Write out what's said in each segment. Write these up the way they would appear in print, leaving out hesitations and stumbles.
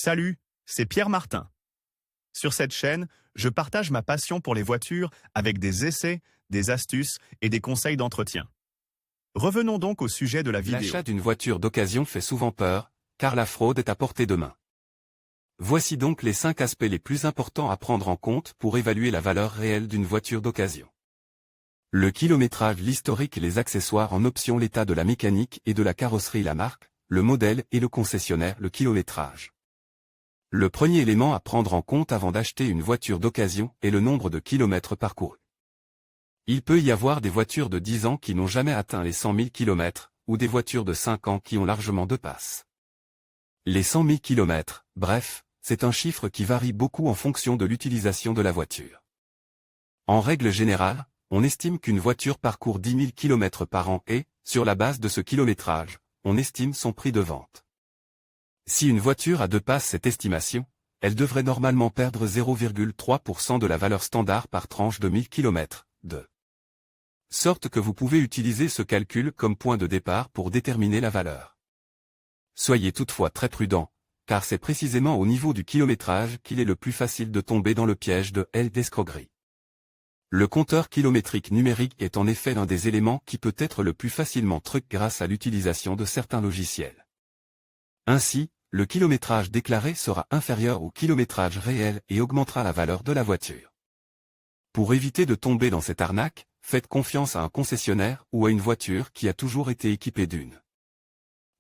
Salut, c'est Pierre Martin. Sur cette chaîne, je partage ma passion pour les voitures avec des essais, des astuces et des conseils d'entretien. Revenons donc au sujet de la vidéo. L'achat d'une voiture d'occasion fait souvent peur, car la fraude est à portée de main. Voici donc les 5 aspects les plus importants à prendre en compte pour évaluer la valeur réelle d'une voiture d'occasion. Le kilométrage, l'historique et les accessoires en option, l'état de la mécanique et de la carrosserie, la marque, le modèle et le concessionnaire, le kilométrage. Le premier élément à prendre en compte avant d'acheter une voiture d'occasion est le nombre de kilomètres parcourus. Il peut y avoir des voitures de 10 ans qui n'ont jamais atteint les 100 000 km, ou des voitures de 5 ans qui ont largement dépassé les 100 000 km, bref, c'est un chiffre qui varie beaucoup en fonction de l'utilisation de la voiture. En règle générale, on estime qu'une voiture parcourt 10 000 km par an et, sur la base de ce kilométrage, on estime son prix de vente. Si une voiture dépasse cette estimation, elle devrait normalement perdre 0,3% de la valeur standard par tranche de 1000 km, de sorte que vous pouvez utiliser ce calcul comme point de départ pour déterminer la valeur. Soyez toutefois très prudent, car c'est précisément au niveau du kilométrage qu'il est le plus facile de tomber dans le piège de l'escroquerie. Le compteur kilométrique numérique est en effet l'un des éléments qui peut être le plus facilement truqué grâce à l'utilisation de certains logiciels. Ainsi, le kilométrage déclaré sera inférieur au kilométrage réel et augmentera la valeur de la voiture. Pour éviter de tomber dans cette arnaque, faites confiance à un concessionnaire ou à une voiture qui a toujours été équipée d'une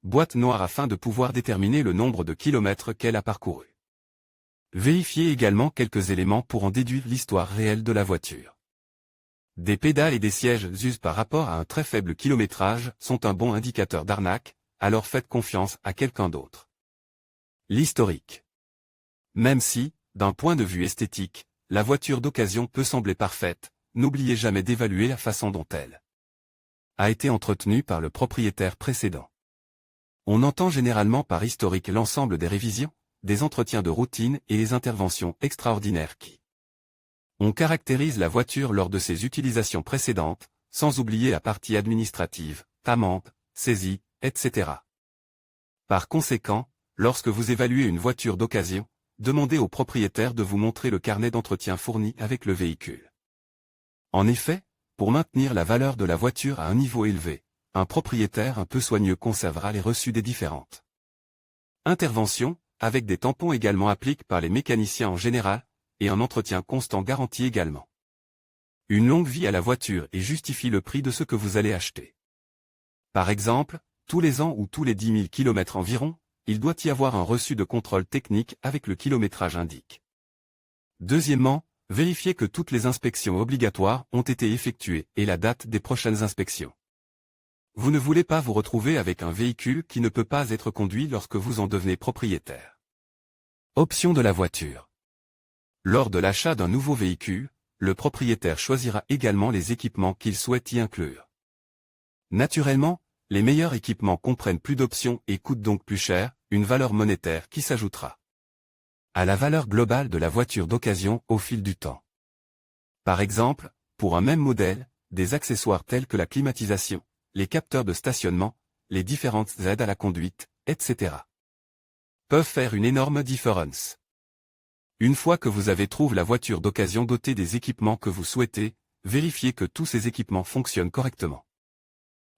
boîte noire afin de pouvoir déterminer le nombre de kilomètres qu'elle a parcouru. Vérifiez également quelques éléments pour en déduire l'histoire réelle de la voiture. Des pédales et des sièges usés par rapport à un très faible kilométrage sont un bon indicateur d'arnaque, alors faites confiance à quelqu'un d'autre. L'historique. Même si, d'un point de vue esthétique, la voiture d'occasion peut sembler parfaite, n'oubliez jamais d'évaluer la façon dont elle a été entretenue par le propriétaire précédent. On entend généralement par historique l'ensemble des révisions, des entretiens de routine et les interventions extraordinaires qui on caractérise la voiture lors de ses utilisations précédentes, sans oublier la partie administrative, amende, saisie, etc. Par conséquent, lorsque vous évaluez une voiture d'occasion, demandez au propriétaire de vous montrer le carnet d'entretien fourni avec le véhicule. En effet, pour maintenir la valeur de la voiture à un niveau élevé, un propriétaire un peu soigneux conservera les reçus des différentes interventions, avec des tampons également appliqués par les mécaniciens en général, et un entretien constant garanti également. Une longue vie à la voiture et justifie le prix de ce que vous allez acheter. Par exemple, tous les ans ou tous les 10 000 km environ, il doit y avoir un reçu de contrôle technique avec le kilométrage indique. Deuxièmement, vérifiez que toutes les inspections obligatoires ont été effectuées et la date des prochaines inspections. Vous ne voulez pas vous retrouver avec un véhicule qui ne peut pas être conduit lorsque vous en devenez propriétaire. Option de la voiture. Lors de l'achat d'un nouveau véhicule, le propriétaire choisira également les équipements qu'il souhaite y inclure. Naturellement, les meilleurs équipements comprennent plus d'options et coûtent donc plus cher, une valeur monétaire qui s'ajoutera à la valeur globale de la voiture d'occasion au fil du temps. Par exemple, pour un même modèle, des accessoires tels que la climatisation, les capteurs de stationnement, les différentes aides à la conduite, etc. peuvent faire une énorme différence. Une fois que vous avez trouvé la voiture d'occasion dotée des équipements que vous souhaitez, vérifiez que tous ces équipements fonctionnent correctement.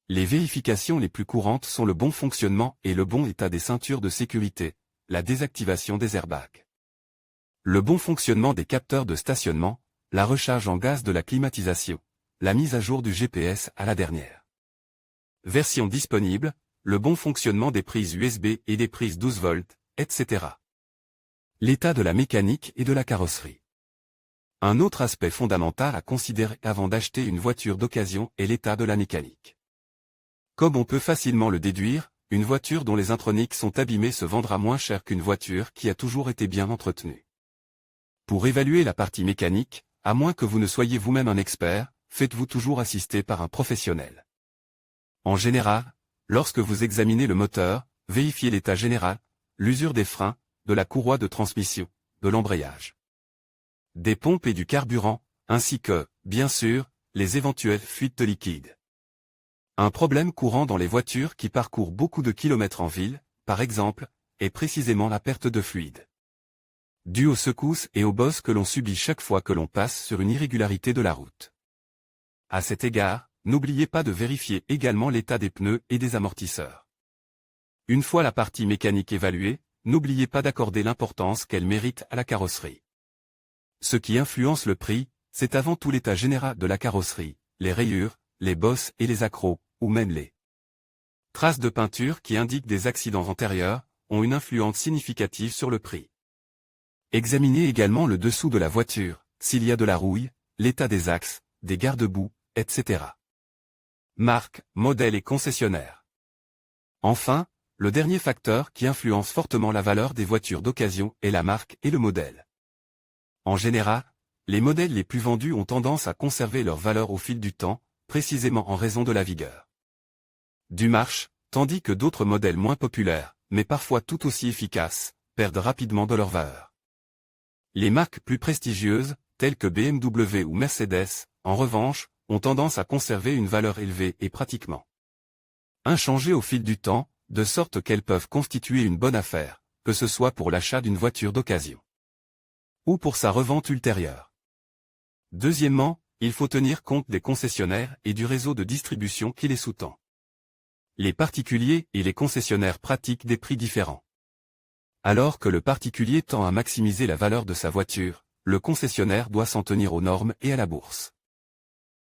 Les vérifications les plus courantes sont le bon fonctionnement et le bon état des ceintures de sécurité, la désactivation des airbags, le bon fonctionnement des capteurs de stationnement, la recharge en gaz de la climatisation, la mise à jour du GPS à la dernière version disponible, le bon fonctionnement des prises USB et des prises 12 volts, etc. L'état de la mécanique et de la carrosserie. Un autre aspect fondamental à considérer avant d'acheter une voiture d'occasion est l'état de la mécanique. Comme on peut facilement le déduire, une voiture dont les introniques sont abîmés se vendra moins cher qu'une voiture qui a toujours été bien entretenue. Pour évaluer la partie mécanique, à moins que vous ne soyez vous-même un expert, faites-vous toujours assister par un professionnel. En général, lorsque vous examinez le moteur, vérifiez l'état général, l'usure des freins, de la courroie de transmission, de l'embrayage, des pompes et du carburant, ainsi que, bien sûr, les éventuelles fuites de liquide. Un problème courant dans les voitures qui parcourent beaucoup de kilomètres en ville, par exemple, est précisément la perte de fluide, due aux secousses et aux bosses que l'on subit chaque fois que l'on passe sur une irrégularité de la route. À cet égard, n'oubliez pas de vérifier également l'état des pneus et des amortisseurs. Une fois la partie mécanique évaluée, n'oubliez pas d'accorder l'importance qu'elle mérite à la carrosserie. Ce qui influence le prix, c'est avant tout l'état général de la carrosserie, les rayures, les bosses et les accrocs, ou même les traces de peinture qui indiquent des accidents antérieurs, ont une influence significative sur le prix. Examinez également le dessous de la voiture, s'il y a de la rouille, l'état des axes, des garde-boue, etc. Marque, modèle et concessionnaire. Enfin, le dernier facteur qui influence fortement la valeur des voitures d'occasion est la marque et le modèle. En général, les modèles les plus vendus ont tendance à conserver leur valeur au fil du temps, précisément en raison de la vigueur du marche, tandis que d'autres modèles moins populaires, mais parfois tout aussi efficaces, perdent rapidement de leur valeur. Les marques plus prestigieuses, telles que BMW ou Mercedes, en revanche, ont tendance à conserver une valeur élevée et pratiquement inchangée au fil du temps, de sorte qu'elles peuvent constituer une bonne affaire, que ce soit pour l'achat d'une voiture d'occasion ou pour sa revente ultérieure. Deuxièmement, il faut tenir compte des concessionnaires et du réseau de distribution qui les sous-tend. Les particuliers et les concessionnaires pratiquent des prix différents. Alors que le particulier tend à maximiser la valeur de sa voiture, le concessionnaire doit s'en tenir aux normes et à la bourse.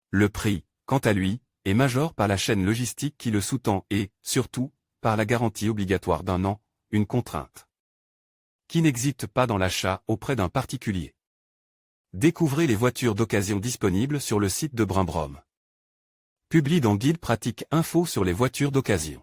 Le prix, quant à lui, est major par la chaîne logistique qui le sous-tend et, surtout, par la garantie obligatoire d'1 an, une contrainte qui n'existe pas dans l'achat auprès d'un particulier. Découvrez les voitures d'occasion disponibles sur le site de Brimbrom. Publie dans Guide Pratique Info sur les voitures d'occasion.